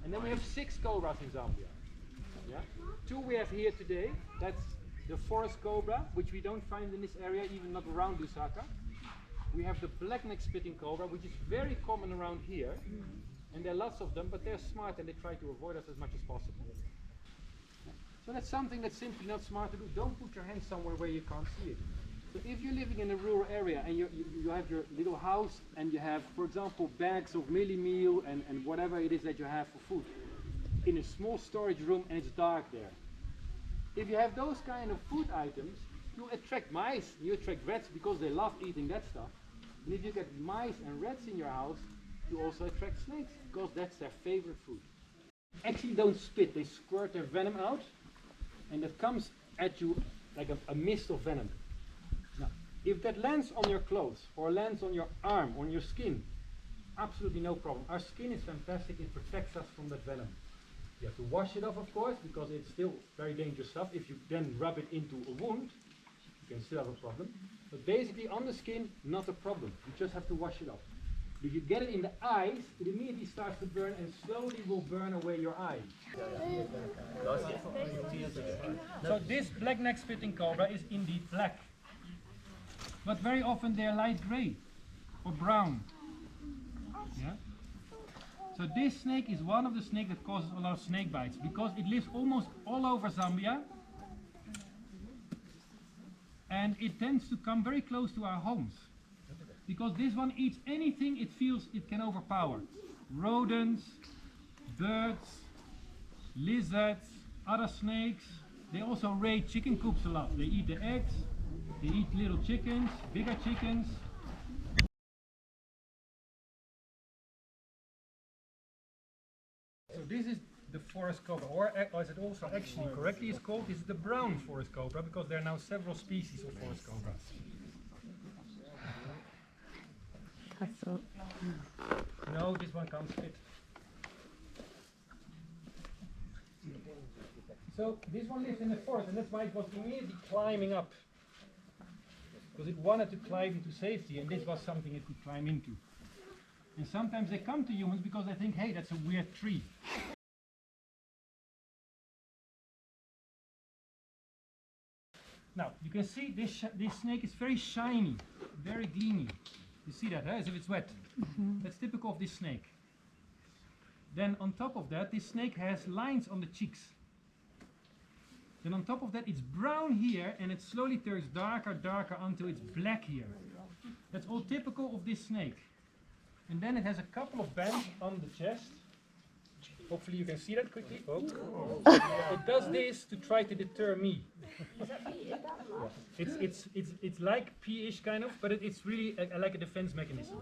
And then we have 6 cobras in Zambia. Yeah? 2 we have here today. That's the forest cobra, which we don't find in this area, even not around Lusaka. We have the black-necked spitting cobra, which is very common around here. And there are lots of them, but they're smart and they try to avoid us as much as possible. So that's something that's simply not smart to do. Don't put your hand somewhere where you can't see it. So if you're living in a rural area and you have your little house and you have, for example, bags of mealie meal and whatever it is that you have for food in a small storage room and it's dark there. If you have those kind of food items, you attract mice, you attract rats because they love eating that stuff. And if you get mice and rats in your house, you also attract snakes because that's their favorite food. Actually don't spit, they squirt their venom out and that comes at you like a mist of venom. Now, if that lands on your clothes or lands on your arm, on your skin, absolutely no problem. Our skin is fantastic, it protects us from that venom. You have to wash it off, of course, because it's still very dangerous stuff. If you then rub it into a wound, you can still have a problem. But basically on the skin, not a problem. You just have to wash it off. If you get it in the eyes, it immediately starts to burn and slowly will burn away your eye. So this black-necked spitting cobra is indeed black. But very often they're light gray or brown. Yeah? So this snake is one of the snakes that causes a lot of snake bites because it lives almost all over Zambia. And it tends to come very close to our homes. Because this one eats anything it feels it can overpower. Rodents, birds, lizards, other snakes. They also raid chicken coops a lot. They eat the eggs, they eat little chickens, bigger chickens. So this is the forest cobra, or as it also actually correctly is called, this is the brown forest cobra because there are now several species of forest cobras. No, this one can't spit. So this one lives in the forest and that's why it was immediately climbing up. Because it wanted to climb into safety and this was something it could climb into. And sometimes they come to humans because they think, hey, that's a weird tree. Now, you can see this snake is very shiny, very gleamy. You see that, as if it's wet. That's typical of this snake. Then on top of that, this snake has lines on the cheeks. Then on top of that, it's brown here and it slowly turns darker until it's black here. That's all typical of this snake. And then it has a couple of bands on the chest. Hopefully you can see that quickly. Oh. It does this to try to deter me. It's like pee-ish kind of, but it's really like a defense mechanism.